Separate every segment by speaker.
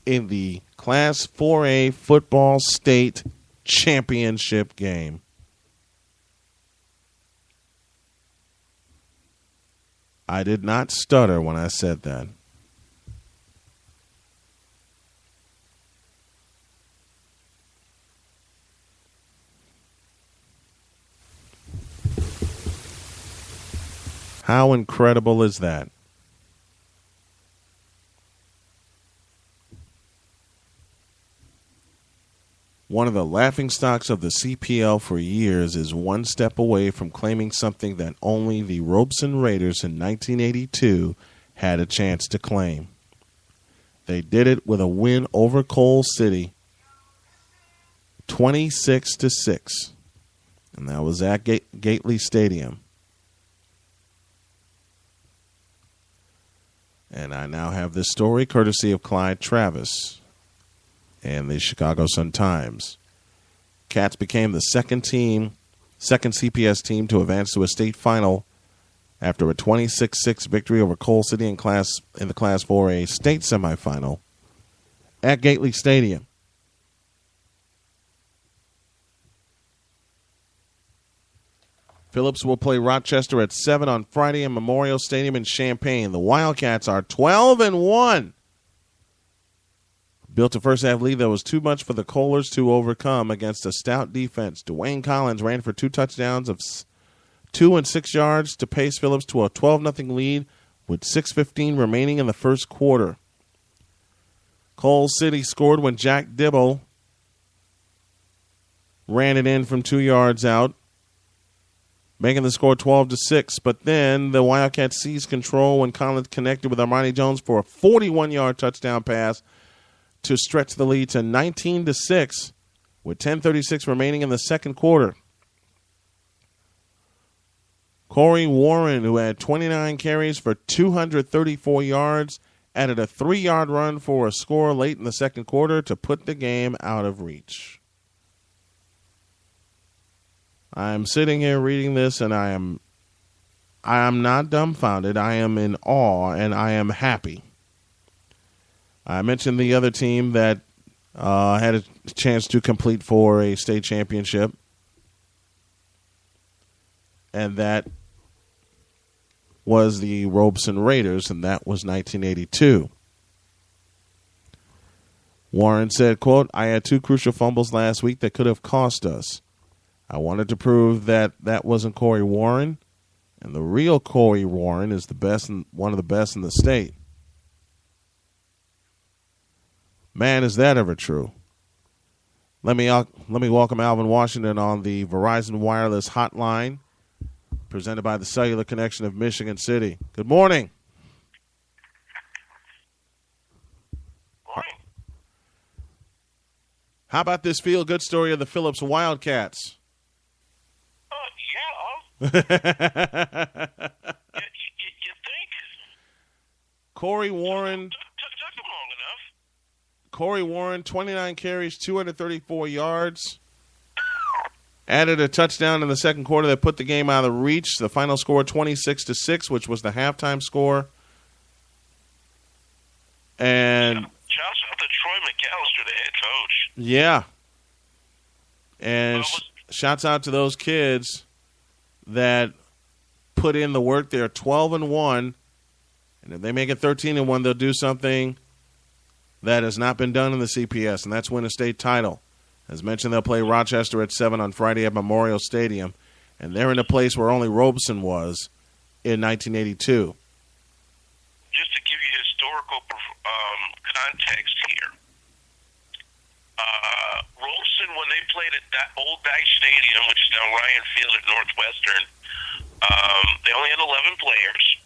Speaker 1: in the Class 4A football state championship game. I did not stutter when I said that. How incredible is that? One of the laughingstocks of the CPL for years is one step away from claiming something that only the Robeson Raiders in 1982 had a chance to claim. They did it with a win over Coal City, 26-6, and that was at Gately Stadium. And I now have this story courtesy of Clyde Travis and the Chicago Sun-Times. Cats became the second CPS team to advance to a state final after a 26-6 victory over Coal City in the Class 4A state semifinal at Gately Stadium. Phillips will play Rochester at 7 on Friday in Memorial Stadium in Champaign. The Wildcats are 12-1. Built a first-half lead that was too much for the Kohlers to overcome against a stout defense. Dwayne Collins ran for 2 touchdowns of 2 and 6 yards to pace Phillips to a 12-0 lead with 6:15 remaining in the first quarter. Coal City scored when Jack Dibble ran it in from 2 yards out, making the score 12-6. But then the Wildcats seized control when Collins connected with Armani Jones for a 41-yard touchdown pass to stretch the lead to 19-6 with 10:36 remaining in the second quarter. Corey Warren, who had 29 carries for 234 yards, added a 3-yard run for a score late in the second quarter to put the game out of reach. I'm sitting here reading this, and I am not dumbfounded. I am in awe, and I am happy. I mentioned the other team that had a chance to compete for a state championship, and that was the Robeson Raiders, and that was 1982. Warren said, quote, "I had 2 crucial fumbles last week that could have cost us. I wanted to prove that that wasn't Corey Warren, and the real Corey Warren is the best, one of the best in the state." Man, is that ever true? Let me welcome Alvin Washington on the Verizon Wireless Hotline, presented by the Cellular Connection of Michigan City. Good morning.
Speaker 2: Morning.
Speaker 1: How about this feel-good story of the Phillips Wildcats?
Speaker 2: Yeah. You think?
Speaker 1: Corey Warren,
Speaker 2: Took them long enough.
Speaker 1: Corey Warren, 29 carries, 234 yards. Added a touchdown in the second quarter that put the game out of reach. The final score 26-6, which was the halftime score. And
Speaker 2: Shouts out to Troy McAllister, the head coach.
Speaker 1: yeah. And shouts out to those kids that put in the work. They're 12-1, and if they make it 13-1, they'll do something that has not been done in the CPS, and that's win a state title. As mentioned, they'll play Rochester at 7 on Friday at Memorial Stadium, and they're in a place where only Robeson was in 1982.
Speaker 2: Just to give you historical context here, Robeson, when they played at that old Dyke Stadium, which is now Ryan Field at Northwestern, they only had 11 players.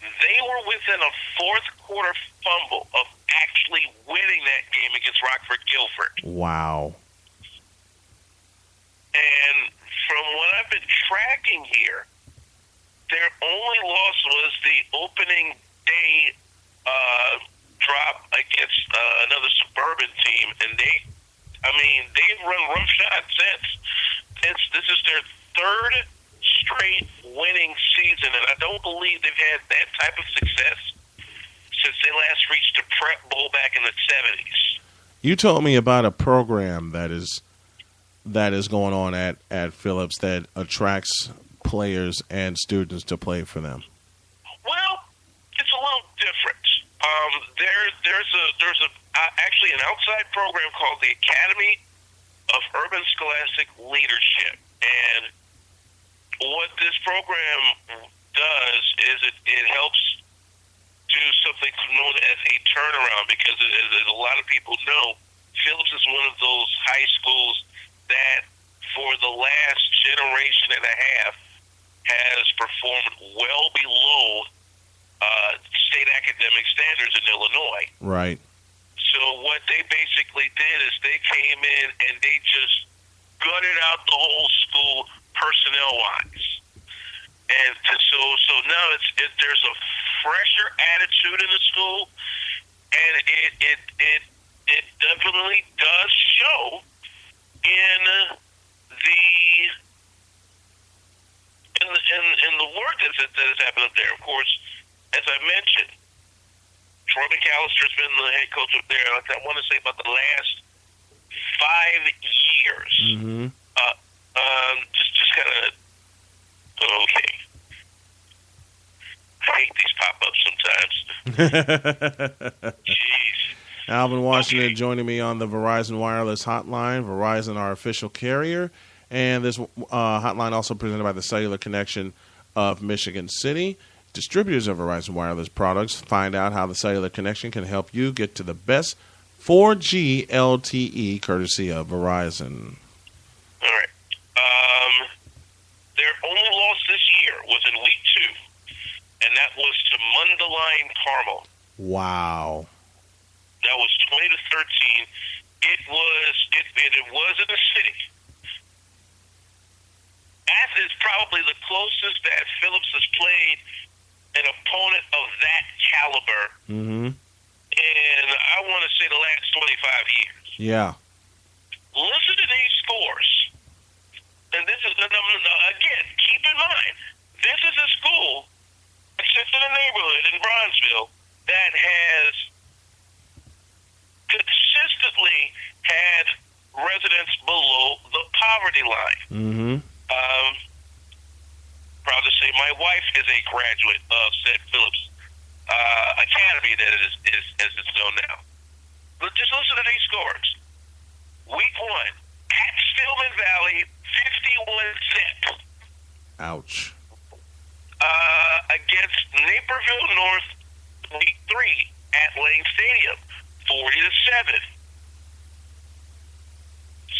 Speaker 2: They were within a fourth quarter fumble of actually winning that game against Rockford Guilford.
Speaker 1: Wow.
Speaker 2: And from what I've been tracking here, their only loss was the opening day drop against another suburban team, and they've run roughshod since. This is their third straight winning season, and I don't believe they've had that type of success since they last reached a prep bowl back in the 70s.
Speaker 1: You told me about a program that is going on at Phillips that attracts players and students to play for them.
Speaker 2: Well, it's a little different. There's actually an outside program called the Academy of Urban Scholastic Leadership, and what this program does is it helps do something known as a turnaround, because as a lot of people know, Phillips is one of those high schools that for the last generation and a half has performed well below state academic standards in Illinois.
Speaker 1: Right.
Speaker 2: So what they basically did is they came in and they just gutted out the whole school personnel-wise. And so now there's a fresher attitude in the school, and it definitely does show in the work that has happened up there. Of course, as I mentioned, Troy McAllister's been the head coach up there, I want to say, about the last 5 years.
Speaker 1: Mm-hmm.
Speaker 2: Just kind of, okay. I hate these pop-ups sometimes. Jeez.
Speaker 1: Alvin Washington joining me on the Verizon Wireless Hotline, Verizon, our official carrier. And this hotline also presented by the Cellular Connection of Michigan City. Distributors of Verizon Wireless products, find out how the Cellular Connection can help you get to the best 4G LTE courtesy of Verizon.
Speaker 2: All right. Their only loss this year was in week 2, and that was to Mundelein Carmel.
Speaker 1: Wow.
Speaker 2: That was 20-13. It was in the city. That is probably the closest that Phillips has played an opponent of that caliber.
Speaker 1: Mm-hmm.
Speaker 2: And I want to say the last 25 years.
Speaker 1: Yeah.
Speaker 2: Listen to these scores. And this is, again, keep in mind, this is a school that sits in a neighborhood in Bronzeville that has consistently had residents below the poverty line.
Speaker 1: Mm-hmm.
Speaker 2: Proud to say my wife is a graduate of said Phillips Academy that is as it's known now. But just listen to these scores. Week 1, at Stillman Valley, 51 zip.
Speaker 1: Ouch.
Speaker 2: Against Naperville North, week 3, at Lane Stadium, 40-7.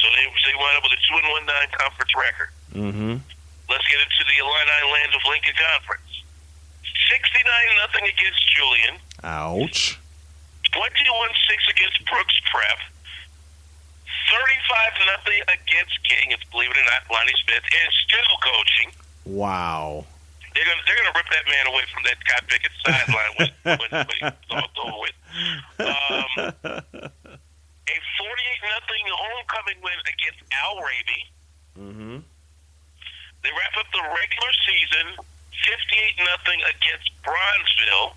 Speaker 2: So they wound up with a 2-1 non-conference record.
Speaker 1: Mm-hmm.
Speaker 2: Let's get into the Illini land of Lincoln Conference. 69-0 against Julian.
Speaker 1: Ouch.
Speaker 2: 21-6 against Brooks Prep. 35-0 against King. It's, believe it or not, Lonnie Smith is still coaching.
Speaker 1: Wow.
Speaker 2: They're gonna rip that man away from that Scott Pickett sideline when it's all over with. A 48-0 homecoming win against Al Raby.
Speaker 1: Mm-hmm.
Speaker 2: They wrap up the regular season 58-0 against Bronzeville.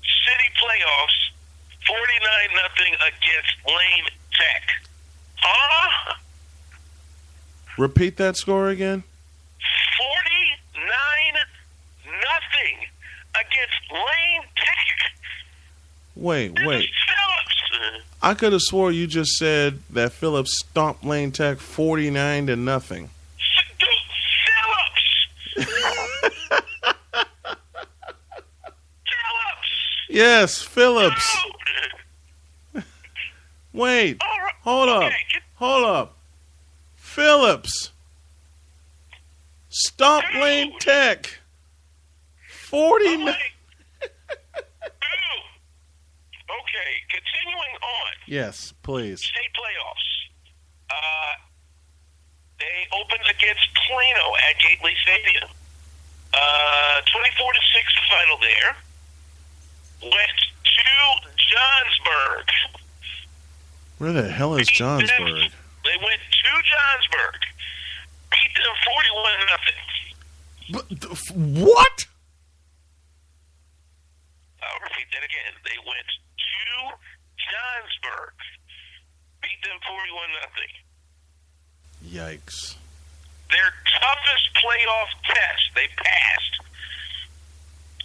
Speaker 2: City playoffs 49-0 against Lane Tech. Huh?
Speaker 1: Repeat that score again.
Speaker 2: 49-0 against Lane Tech.
Speaker 1: Wait.
Speaker 2: Phillips.
Speaker 1: I could have swore you just said that Phillips stomped Lane Tech 49-0. Yes, Phillips. Wait. Hold up. Phillips. Stomp Lane Tech. 49.
Speaker 2: Okay, continuing on.
Speaker 1: Yes, please.
Speaker 2: State playoffs. They opened against Plano at Gately Stadium. 24-6 the final there. Went to Johnsburg.
Speaker 1: Where the hell is Johnsburg?
Speaker 2: They went to Johnsburg. Beat them 41-0.
Speaker 1: What?
Speaker 2: Johnsburg. Beat them 41-0.
Speaker 1: Yikes.
Speaker 2: Their toughest playoff test they passed.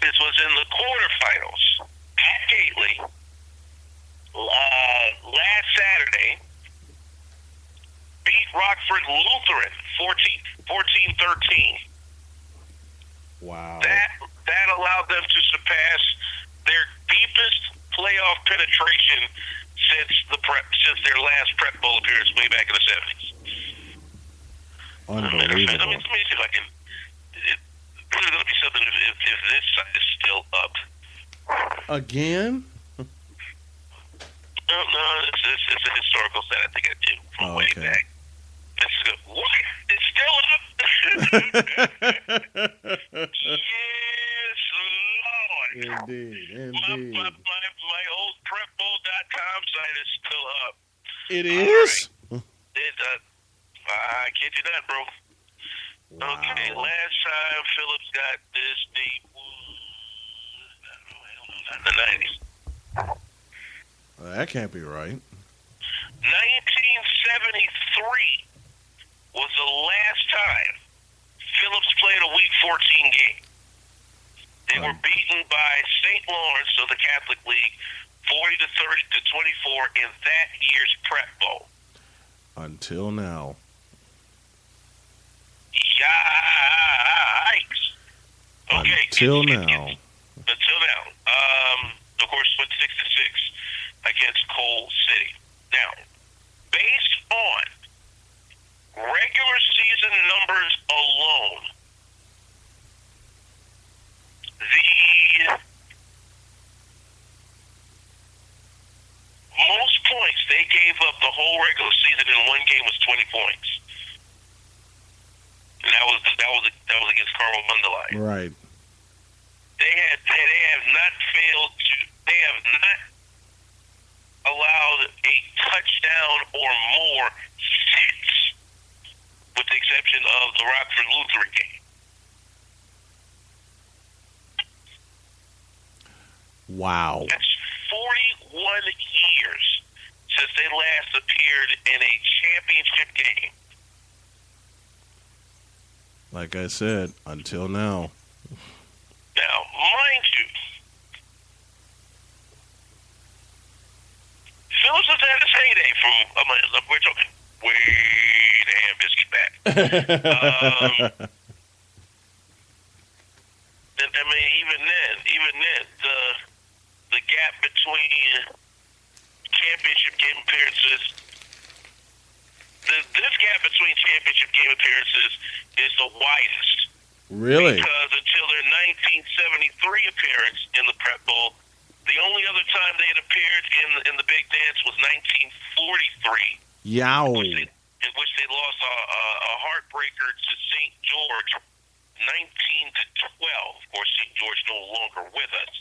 Speaker 2: This was in the quarterfinals at Gately last Saturday. Beat Rockford Lutheran 14-13.
Speaker 1: Wow.
Speaker 2: That allowed them to surpass their deepest playoff penetration since their last Prep Bowl appearance way back in the 70s.
Speaker 1: Unbelievable.
Speaker 2: Let me see if I can. There's going to be something if this side is still up.
Speaker 1: Again?
Speaker 2: No, it's a historical set I think I do from way back. What? It's still up? Yes, Lord.
Speaker 1: Indeed.
Speaker 2: My old PrepBowl.com site is still up.
Speaker 1: It is?
Speaker 2: Right. I kid you not, bro. Wow. Okay, last time Phillips got this deep was in the 90s.
Speaker 1: Well, that can't be right.
Speaker 2: 1973 was the last time Phillips played a Week 14 game. They were beaten by St. Lawrence of the Catholic League 40-30-24 in that year's Prep Bowl.
Speaker 1: Until now.
Speaker 2: Yikes. Okay.
Speaker 1: Until now.
Speaker 2: Of course, went 6-6 against Coal City. Now, based on regular season numbers alone, the most points they gave up the whole regular season in one game was 20 points. And that was against Carl Mundelai.
Speaker 1: Right.
Speaker 2: They have not allowed a touchdown or more since, with the exception of the Rockford Lutheran game.
Speaker 1: Wow.
Speaker 2: That's 41 years since they last appeared in a championship game.
Speaker 1: Like I said, until now.
Speaker 2: Now, mind you, Phillips has had his heyday we're talking way the ham biscuit back. Even then, the gap between championship game appearances, this gap between championship game appearances is the widest.
Speaker 1: Really?
Speaker 2: Because until their 1973 appearance in the Prep Bowl, the only other time they had appeared in the Big Dance was 1943.
Speaker 1: Yow.
Speaker 2: In which they lost a heartbreaker to St. George, 19-12. Of course, St. George no longer with us.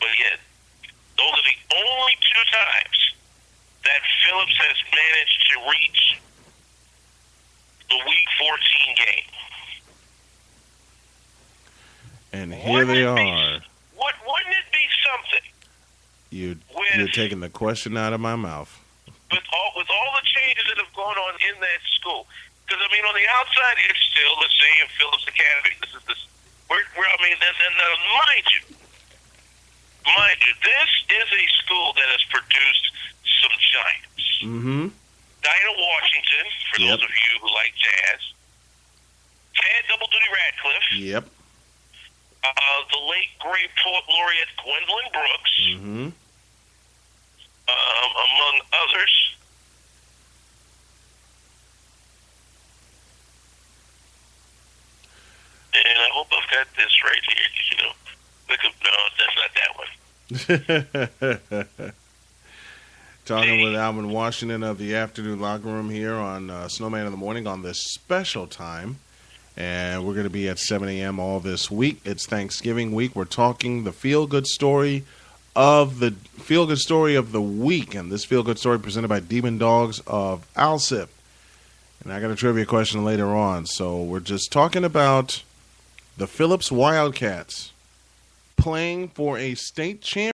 Speaker 2: But yeah, those are the only two times that Phillips has managed to reach the Week 14 game.
Speaker 1: And here they are.
Speaker 2: Wouldn't it be something?
Speaker 1: You're taking the question out of my mouth.
Speaker 2: With all the changes that have gone on in that school, because on the outside it's still the same Phillips Academy. Mind you, this is a school that has produced some giants.
Speaker 1: Mm-hmm.
Speaker 2: Dinah Washington, for those of you who like jazz. Ted Double Duty Radcliffe.
Speaker 1: Yep.
Speaker 2: The late great poet laureate Gwendolyn Brooks.
Speaker 1: Mm-hmm.
Speaker 2: Among others. And I hope I've got this right here. No, that's not that one.
Speaker 1: Talking with Alvin Washington of the Afternoon Locker Room here on Snowman in the Morning on this special time. And we're going to be at 7 a.m. all this week. It's Thanksgiving week. We're talking the feel-good story of the week. And this feel-good story presented by Demon Dogs of Alsip. And I got a trivia question later on. So we're just talking about the Phillips Wildcats playing for a state championship.